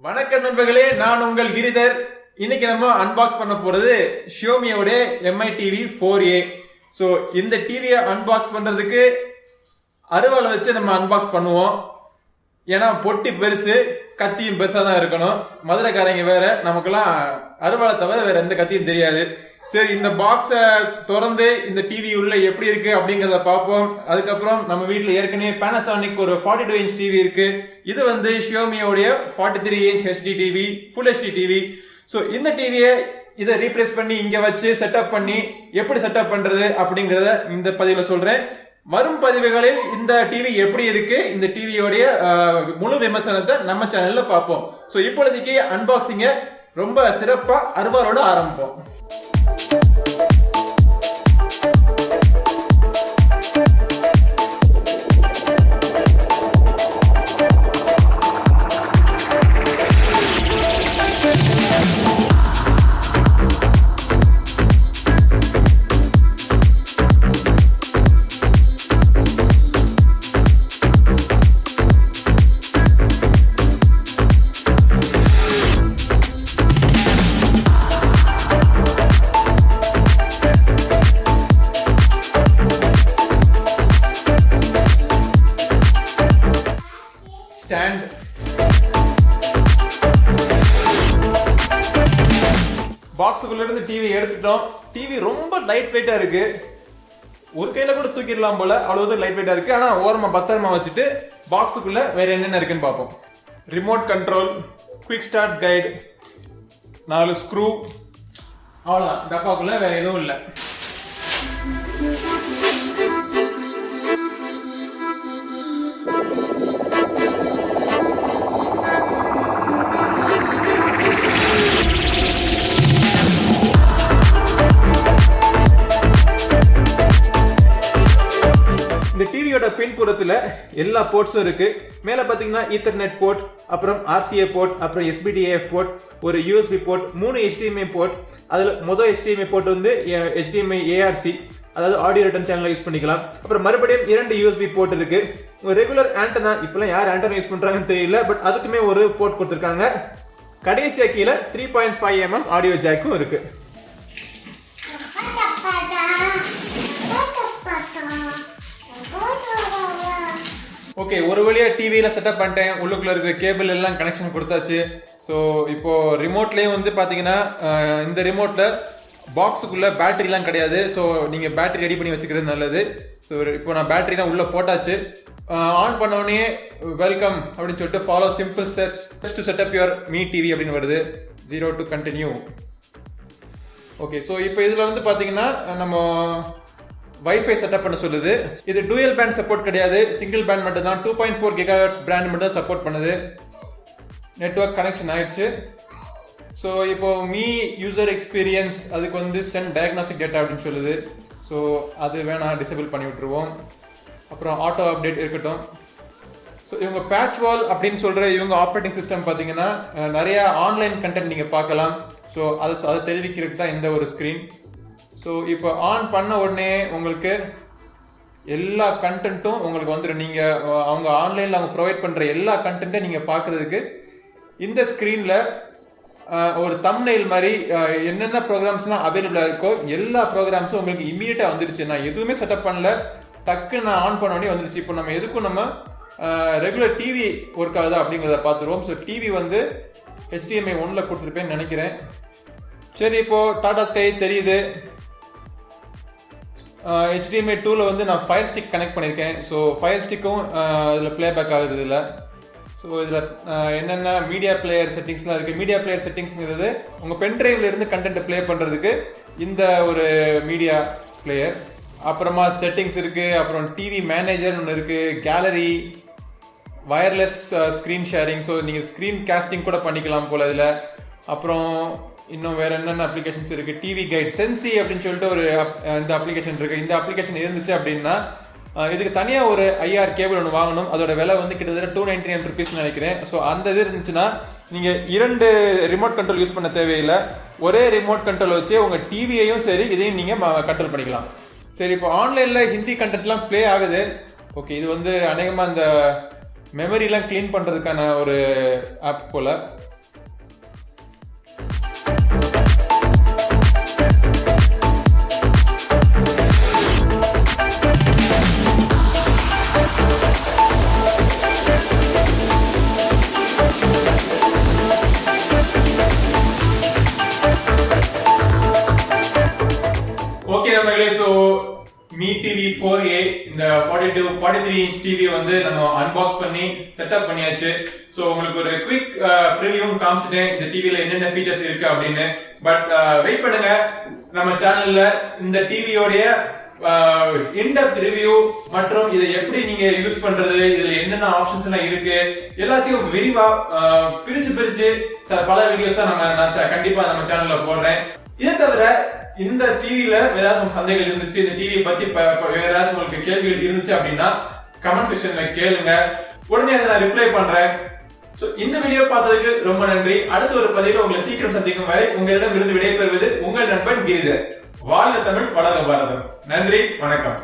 வணக்கம் நண்பர்களே, நான் உங்கள் கிரிதர். இன்னைக்கு நம்ம அன்பாக்ஸ் பண்ண போறது ஷியோமியோட Mi-TV4A. ஸோ இந்த டிவியை அன்பாக்ஸ் பண்றதுக்கு அருவாளை வச்சு நம்ம அன்பாக்ஸ் பண்ணுவோம். ஏன்னா பொட்டி பெருசு, கத்தியும் பெருசா தான் இருக்கணும். மதுரைக்காரங்க வேற, நமக்கெல்லாம் அருவாளை தவிர வேற எந்த கத்தியும் தெரியாது. சரி, இந்த பாக்ஸை திறந்து இந்த டிவி உள்ள எப்படி இருக்கு அப்படிங்கறத பார்ப்போம். அதுக்கப்புறம் நம்ம வீட்டில் ஏற்கனவே பேனாசோனிக் ஒரு 42 இன்ச் டிவி இருக்கு. இது வந்து ஷியோமியோடைய 43 inch HD TV, full HD TV. So இந்த டிவியை இதை ரீப்ளேஸ் பண்ணி இங்க வச்சு செட்டப் பண்ணி எப்படி செட்டப் பண்றது அப்படிங்கறத இந்த பதிவில் சொல்றேன். வரும் பதிவுகளில் இந்த டிவி எப்படி இருக்கு, இந்த டிவியோடைய முழு விமர்சனத்தை நம்ம சேனல்ல பார்ப்போம். ஸோ இப்பொழுதைக்கு அன்பாக்சிங்க ரொம்ப சிறப்பா அருவாளோட ஆரம்பிப்போம். ஸ்டாண்ட், பாக்ஸுக்குள்ள இருந்து டிவி எடுத்துட்டோம். டிவி ரொம்ப லைட் வெயிட்டா இருக்கு, ஒரு கையில கூட தூக்கிடலாம் போல, அவ்வளவு லைட் வெயிட்டா இருக்கு. ஆனா ஓரமா பத்திரமா வச்சுட்டு பாக்ஸுக்குள்ள வேற என்னென்ன இருக்குன்னு பார்ப்போம். Remote control, quick start guide, 4 screw, அவ்வளவுதான். டப்பாக்குள்ள வேற எதுவும் இல்லை. இந்த டிவியோட பின்புறத்துல எல்லா போர்ட்ஸும் இருக்கு. மேல பாத்தீங்கன்னா ஈத்தர்நெட் போர்ட், அப்புறம் RCA போர்ட், அப்புறம் SPDIF போர்ட், ஒரு USB போர்ட், 3 HDMI போர்ட். அதுல முதல் HDMI போர்ட் வந்து HDMI ARC, அதாவது ஆடியோ ரிட்டர்ன் சேனல் யூஸ் பண்ணிக்கலாம். அப்புறம் மறுபடியும் 2 USB போர்ட் இருக்கு. ஒரு ரெகுலர் ஆண்டனா, இப்பெல்லாம் யார் ஆண்டனா யூஸ் பண்றாங்கன்னு தெரியல, பட் அதுக்குமே ஒரு போர்ட் கொடுத்திருக்காங்க. கடைசியா கீழே 3.5 mm ஆடியோ ஜாக்கும் இருக்கு. ஓகே, ஒரு வழியா டிவியில செட்டப் பண்ணிட்டேன். உள்ளுக்குள்ள இருக்கிற கேபிள் எல்லாம் கனெக்ஷன் கொடுத்தாச்சு. ஸோ இப்போ ரிமோட்லயும் வந்து பாத்தீங்கன்னா இந்த ரிமோட்ல பாக்ஸுக்குள்ள பேட்டரிலாம் கிடையாது. ஸோ நீங்க பேட்டரி ரெடி பண்ணி வச்சுக்கிறது நல்லது. ஸோ இப்போ நான் பேட்டரிலாம் உள்ள போட்டாச்சு. ஆன் பண்ண உடனே வெல்கம் அப்படின்னு சொல்லிட்டு follow simple steps to setup your me TV அப்படின்னு வருது. 0 to continue. ஓகே, ஸோ இப்போ இதுல வந்து பாத்தீங்கன்னா நம்ம வைஃபை செட்டப் பண்ண சொல்லுது. இது டூயல் பேண்ட் சப்போர்ட் கிடையாது, சிங்கிள் பேண்ட் மட்டும் தான். 2.4 GHz பிராண்ட் மட்டும் தான் சப்போர்ட் பண்ணுது. நெட்வொர்க் கனெக்ஷன் ஆயிடுச்சு. ஸோ இப்போ மீ யூசர் எக்ஸ்பீரியன்ஸ் அதுக்கு வந்து சென்ட் டயக்னாஸ்டிக் டேட்டா அப்படின்னு சொல்லுது. ஸோ அது வேணாம், டிசேபிள் பண்ணி விட்டுருவோம். அப்புறம் ஆட்டோ அப்டேட் இருக்கட்டும். ஸோ இவங்க PatchWall அப்படின்னு சொல்ற இவங்க ஆப்ரேட்டிங் சிஸ்டம் பார்த்தீங்கன்னா நிறைய ஆன்லைன் கண்டென்ட் நீங்கள் பார்க்கலாம். ஸோ அதை தெரிவிக்கிறதுக்கு தான் இந்த ஒரு ஸ்க்ரீன். ஸோ இப்போ ஆன் பண்ண உடனே உங்களுக்கு எல்லா கண்டென்ட்டும் உங்களுக்கு வந்துடும். நீங்கள் அவங்க ஆன்லைனில் அவங்க ப்ரொவைட் பண்ணுற எல்லா கண்டென்ட்டை நீங்கள் பார்க்குறதுக்கு இந்த ஸ்க்ரீனில் ஒரு தம்ப்நெயில் மாதிரி என்னென்ன ப்ரோக்ராம்ஸ்லாம் அவைலபிளாக இருக்கோ எல்லா ப்ரோக்ராம்ஸும் உங்களுக்கு இம்மீடியட்டாக வந்துருச்சு. நான் எதுவுமே செட்டப் பண்ணல, டக்கு நான் ஆன் பண்ண உடனே வந்துருச்சு. இப்போ நம்ம எதுக்கும் நம்ம ரெகுலர் டிவி ஒர்க் ஆகுதா அப்படிங்கிறத பார்த்துருவோம். ஸோ டிவி வந்து HDMI 1 கொடுத்துருப்பேன்னு நினைக்கிறேன். சரி, இப்போ டாடா ஸ்கை தெரியுது. HDMI 2 வந்து நான் ஃபயர் ஸ்டிக் கனெக்ட் பண்ணியிருக்கேன். ஸோ ஃபயர் ஸ்டிக்கும் இதில் பிளேபேக் ஆகுது இல்லை. ஸோ இதில் என்னென்ன மீடியா பிளேயர் செட்டிங்ஸ்லாம் இருக்குது. மீடியா பிளேயர் செட்டிங்ஸுங்கிறது உங்கள் பென்ட்ரைவ்ல இருந்து கண்டென்ட்டை ப்ளே பண்ணுறதுக்கு இந்த ஒரு மீடியா பிளேயர். அப்புறமா செட்டிங்ஸ் இருக்குது. அப்புறம் டிவி மேனேஜர் ஒன்று இருக்குது, gallery, wireless screen sharing. So நீங்கள் ஸ்க்ரீன் காஸ்டிங் கூட பண்ணிக்கலாம் போல் இதில். அப்புறம் இன்னும் வேற என்னென்ன அப்ளிகேஷன்ஸ் இருக்கு. டிவி கைட், சென்சி அப்படின்னு சொல்லிட்டு ஒரு இந்த அப்ளிகேஷன் இருக்கு. இந்த அப்ளிகேஷன் இருந்துச்சு அப்படின்னா இதுக்கு தனியாக ஒரு IR கேபிள் ஒன்று வாங்கணும். அதோட விலை வந்து கிட்டத்தட்ட 299 rupees நினைக்கிறேன். ஸோ அந்த இது இருந்துச்சுன்னா நீங்கள் 2 ரிமோட் கண்ட்ரோல் யூஸ் பண்ண தேவையில்லை. ஒரே ரிமோட் கண்ட்ரோல் வச்சு உங்கள் டிவியையும் சரி இதையும் நீங்கள் கண்ட்ரோல் பண்ணிக்கலாம். சரி, இப்போ ஆன்லைனில் ஹிந்தி கண்டென்ட்லாம் ப்ளே ஆகுது. ஓகே, இது வந்து அநேகமாக இந்த மெமரிலாம் க்ளீன் பண்ணுறதுக்கான ஒரு ஆப் போல். ஓகே நம்மளே, ஸோ Mi-TV4A இந்த 43 இன்ச் டிவி வந்து நம்ம அன்பாக்ஸ் பண்ணி செட்டப் பண்ணியாச்சு. ஸோ உங்களுக்கு ஒரு குவிக் ப்ரிவியூவும் காமிச்சிட்டேன் இந்த டிவில என்னென்ன ஃபீச்சர்ஸ் இருக்கு அப்படின்னு. பட் வெயிட் பண்ணுங்க, நம்ம சேனல்ல இந்த டிவியோடைய இன்டெப்த் ரிவ்யூ மற்றும் இதை எப்படி நீங்க யூஸ் பண்றது, இதுல என்னென்ன ஆப்ஷன்ஸ் எல்லாம் இருக்கு எல்லாத்தையும் விரிவா பிரிச்சு பல வீடியோஸா நான் கண்டிப்பா நம்ம சேனல்ல போடுறேன். இதை தவிர இந்த டிவில வேற ஏதாவது சந்தேகங்கள் இருந்துச்சு, இந்த டிவியை பத்தி வேற ஏதாவது உங்களுக்கு கேள்விகள் இருந்துச்சு அப்படின்னா கமெண்ட் செக்ஷன்ல கேளுங்க, உடனே அதை நான் ரிப்ளை பண்றேன். இந்த வீடியோ பார்த்ததுக்கு ரொம்ப நன்றி. அடுத்த ஒரு பதிவில் உங்களை சீக்கிரம் சந்திக்கும் வரை உங்களிடம் இருந்து விடைபெறுவது உங்கள் நண்பன் கிரிதர். வாழ்க தமிழ், வளர்க பாரதம். நன்றி, வணக்கம்.